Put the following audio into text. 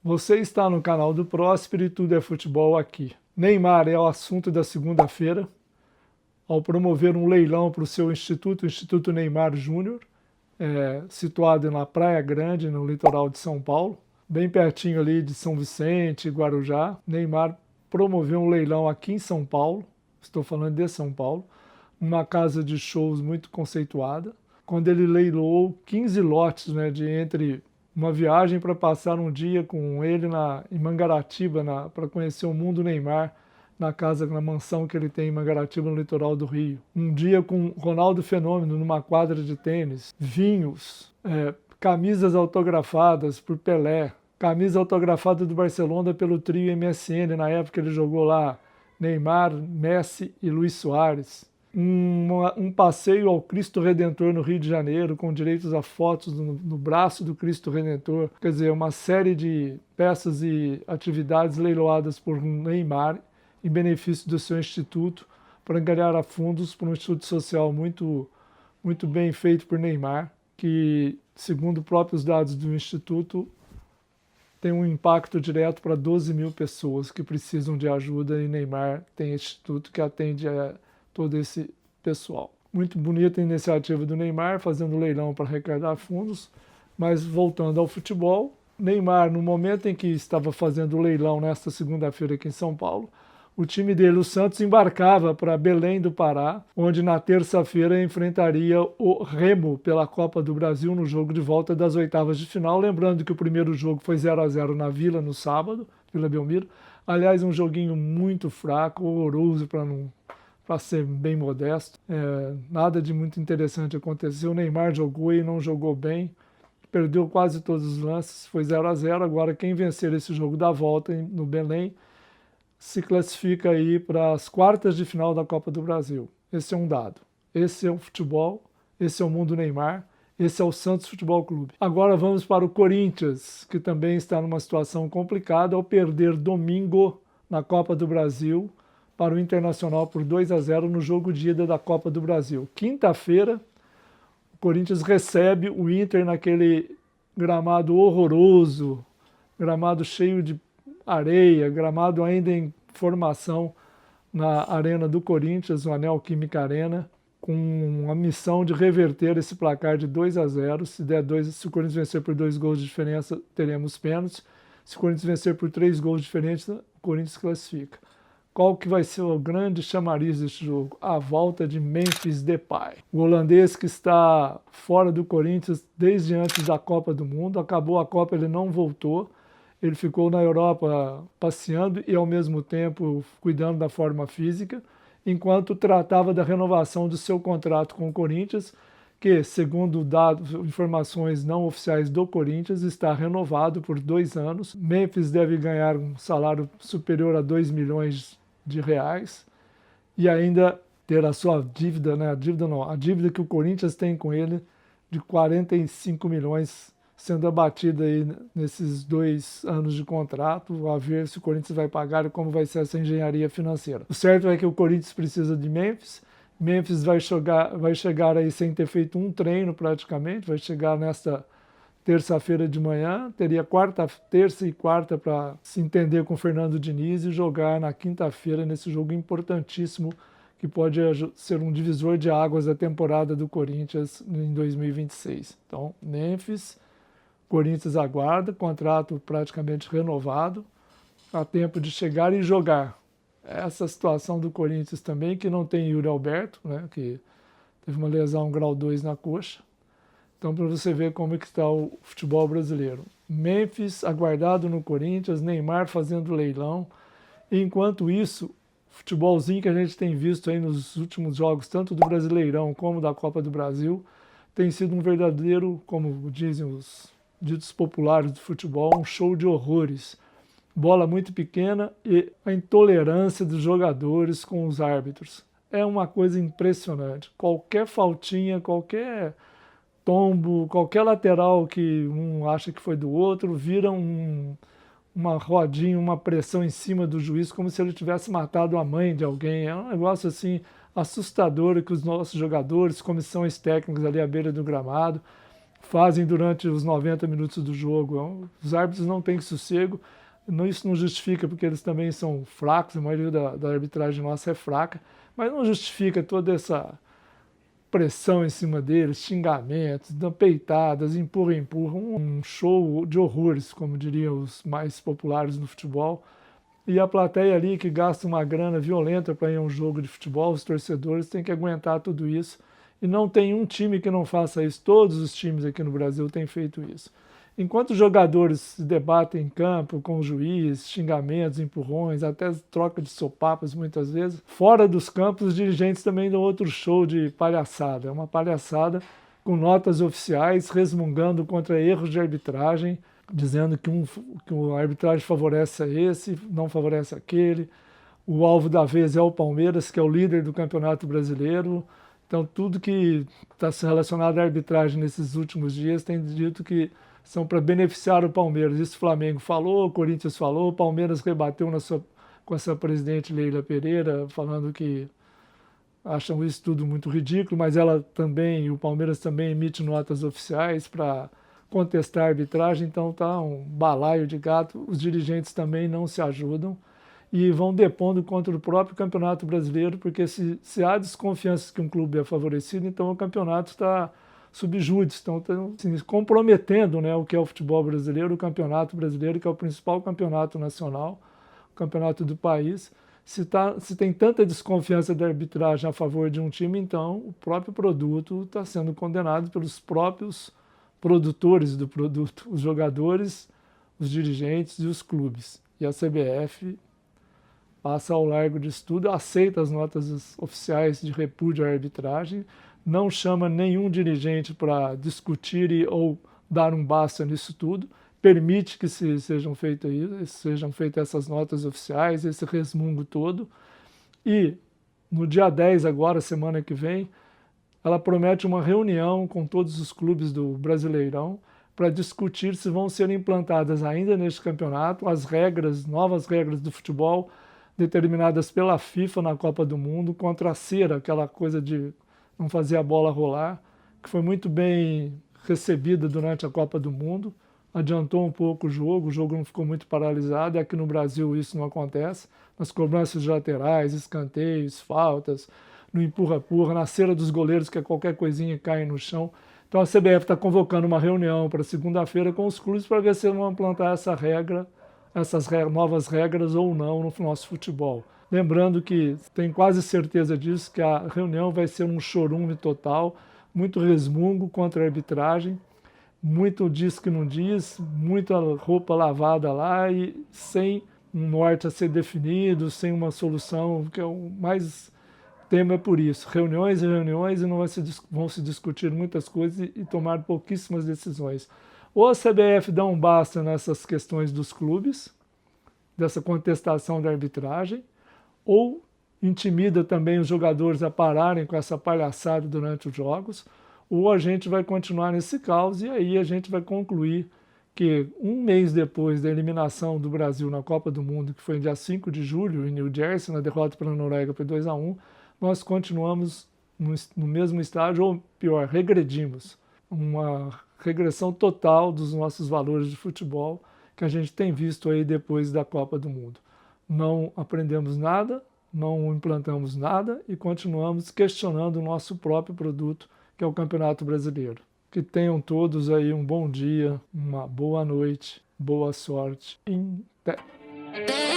Você está no canal do Próspero e tudo é futebol aqui. Neymar é o assunto da segunda-feira, ao promover um leilão para o seu instituto, o Instituto Neymar Júnior, situado na Praia Grande, no litoral de São Paulo, bem pertinho ali de São Vicente, Guarujá. Neymar promoveu um leilão aqui em São Paulo, estou falando de São Paulo, uma casa de shows muito conceituada, quando ele leiloou 15 lotes, de entre uma viagem para passar um dia com ele em Mangaratiba, para conhecer o mundo Neymar, na mansão que ele tem em Mangaratiba, no litoral do Rio. Um dia com Ronaldo Fenômeno numa quadra de tênis, vinhos, camisas autografadas por Pelé, camisa autografada do Barcelona pelo trio MSN, na época ele jogou lá Neymar, Messi e Luis Soares. Um passeio ao Cristo Redentor no Rio de Janeiro, com direitos a fotos no braço do Cristo Redentor. Quer dizer, uma série de peças e atividades leiloadas por Neymar em benefício do seu instituto, para angariar fundos para um instituto social muito, muito bem feito por Neymar, que, segundo próprios dados do instituto, tem um impacto direto para 12 mil pessoas que precisam de ajuda, e Neymar tem instituto que atende a todo esse pessoal. Muito bonita a iniciativa do Neymar, fazendo leilão para arrecadar fundos, mas voltando ao futebol, Neymar, no momento em que estava fazendo o leilão nesta segunda-feira aqui em São Paulo, o time dele, o Santos, embarcava para Belém do Pará, onde na terça-feira enfrentaria o Remo pela Copa do Brasil no jogo de volta das oitavas de final. Lembrando que o primeiro jogo foi 0-0 na Vila no sábado, Vila Belmiro. Aliás, um joguinho muito fraco, horroroso para ser bem modesto. Nada de muito interessante aconteceu. O Neymar jogou e não jogou bem. Perdeu quase todos os lances, foi 0-0. Agora quem vencer esse jogo da volta no Belém se classifica aí para as quartas de final da Copa do Brasil. Esse é um dado. Esse é o futebol, esse é o mundo Neymar, esse é o Santos Futebol Clube. Agora vamos para o Corinthians, que também está numa situação complicada ao perder domingo na Copa do Brasil para o Internacional por 2-0 no jogo de ida da Copa do Brasil. Quinta-feira, o Corinthians recebe o Inter naquele gramado horroroso, gramado cheio de areia, gramado ainda em formação na Arena do Corinthians, o Anel Química Arena, com a missão de reverter esse placar de 2-0. Se o Corinthians vencer por 2 gols de diferença, teremos pênaltis. Se o Corinthians vencer por 3 gols de diferença, o Corinthians classifica. Qual que vai ser o grande chamariz deste jogo? A volta de Memphis Depay. O holandês que está fora do Corinthians desde antes da Copa do Mundo. Acabou a Copa, ele não voltou. Ele ficou na Europa passeando e, ao mesmo tempo, cuidando da forma física, enquanto tratava da renovação do seu contrato com o Corinthians, que, segundo informações não oficiais do Corinthians, está renovado por 2 anos. Memphis deve ganhar um salário superior a 2 milhões de reais e ainda ter a sua dívida, a dívida que o Corinthians tem com ele de 45 milhões sendo abatida aí nesses 2 anos de contrato, a ver se o Corinthians vai pagar e como vai ser essa engenharia financeira. O certo é que o Corinthians precisa de Memphis. Memphis vai chegar aí sem ter feito um treino praticamente, vai chegar nesta terça-feira de manhã, teria terça e quarta para se entender com o Fernando Diniz e jogar na quinta-feira nesse jogo importantíssimo que pode ser um divisor de águas da temporada do Corinthians em 2026. Então, Memphis, Corinthians aguarda, contrato praticamente renovado, há tempo de chegar e jogar. Essa situação do Corinthians também, que não tem Yuri Alberto, que teve uma lesão grau 2 na coxa. Então, para você ver como é que está o futebol brasileiro. Memphis aguardado no Corinthians, Neymar fazendo leilão. Enquanto isso, o futebolzinho que a gente tem visto aí nos últimos jogos, tanto do Brasileirão como da Copa do Brasil, tem sido um verdadeiro, como dizem os ditos populares do futebol, um show de horrores. Bola muito pequena e a intolerância dos jogadores com os árbitros. É uma coisa impressionante. Qualquer faltinha, qualquer tombo, qualquer lateral que um acha que foi do outro, vira uma rodinha, uma pressão em cima do juiz, como se ele tivesse matado a mãe de alguém. É um negócio assim assustador que os nossos jogadores, comissões técnicas ali à beira do gramado, fazem durante os 90 minutos do jogo. Os árbitros não têm sossego, isso não justifica, porque eles também são fracos, a maioria da arbitragem nossa é fraca, mas não justifica toda essa pressão em cima deles, xingamentos, peitadas, empurra, um show de horrores, como diriam os mais populares no futebol. E a plateia ali que gasta uma grana violenta para ir a um jogo de futebol, os torcedores têm que aguentar tudo isso. E não tem um time que não faça isso, todos os times aqui no Brasil têm feito isso. Enquanto os jogadores se debatem em campo com o juiz, xingamentos, empurrões, até troca de sopapos muitas vezes, fora dos campos os dirigentes também dão outro show de palhaçada. É uma palhaçada com notas oficiais resmungando contra erros de arbitragem, dizendo que a arbitragem favorece esse, não favorece aquele. O alvo da vez é o Palmeiras, que é o líder do Campeonato Brasileiro. Então tudo que está relacionado à arbitragem nesses últimos dias tem dito que são para beneficiar o Palmeiras. Isso o Flamengo falou, o Corinthians falou, o Palmeiras rebateu com essa presidente Leila Pereira, falando que acham isso tudo muito ridículo, mas ela também, o Palmeiras também emite notas oficiais para contestar a arbitragem, então está um balaio de gato. Os dirigentes também não se ajudam e vão depondo contra o próprio Campeonato Brasileiro, porque se há desconfiança que um clube é favorecido, então o campeonato está subjúdice, estão assim, comprometendo, né, o que é o futebol brasileiro, o Campeonato Brasileiro, que é o principal campeonato nacional, o campeonato do país. Se tem tanta desconfiança da arbitragem a favor de um time, então o próprio produto está sendo condenado pelos próprios produtores do produto, os jogadores, os dirigentes e os clubes. E a CBF passa ao largo disso tudo, aceita as notas oficiais de repúdio à arbitragem, não chama nenhum dirigente para discutir ou dar um basta nisso tudo, permite que sejam feitas essas notas oficiais, esse resmungo todo. E no dia 10 agora, semana que vem, ela promete uma reunião com todos os clubes do Brasileirão para discutir se vão ser implantadas ainda neste campeonato as novas regras do futebol determinadas pela FIFA na Copa do Mundo contra a cera, aquela coisa de não fazer a bola rolar, que foi muito bem recebida durante a Copa do Mundo, adiantou um pouco o jogo não ficou muito paralisado, e aqui no Brasil isso não acontece, nas cobranças de laterais, escanteios, faltas, no empurra-purra, na cera dos goleiros, que é qualquer coisinha cai no chão. Então a CBF está convocando uma reunião para segunda-feira com os clubes para ver se vão implantar essas novas regras ou não no nosso futebol. Lembrando que tenho quase certeza disso, que a reunião vai ser um chorume total, muito resmungo contra a arbitragem, muito diz que não diz, muita roupa lavada lá e sem um norte a ser definido, sem uma solução, que é o mais tema é por isso. Reuniões e reuniões e não vão se discutir muitas coisas e tomar pouquíssimas decisões. Ou a CBF dá um basta nessas questões dos clubes, dessa contestação da arbitragem, ou intimida também os jogadores a pararem com essa palhaçada durante os jogos, ou a gente vai continuar nesse caos e aí a gente vai concluir que um mês depois da eliminação do Brasil na Copa do Mundo, que foi no dia 5 de julho, em New Jersey, na derrota para a Noruega por 2-1, nós continuamos no mesmo estágio, ou pior, regredimos. Uma regressão total dos nossos valores de futebol que a gente tem visto aí depois da Copa do Mundo. Não aprendemos nada, não implantamos nada e continuamos questionando o nosso próprio produto, que é o Campeonato Brasileiro. Que tenham todos aí um bom dia, uma boa noite, boa sorte. Até!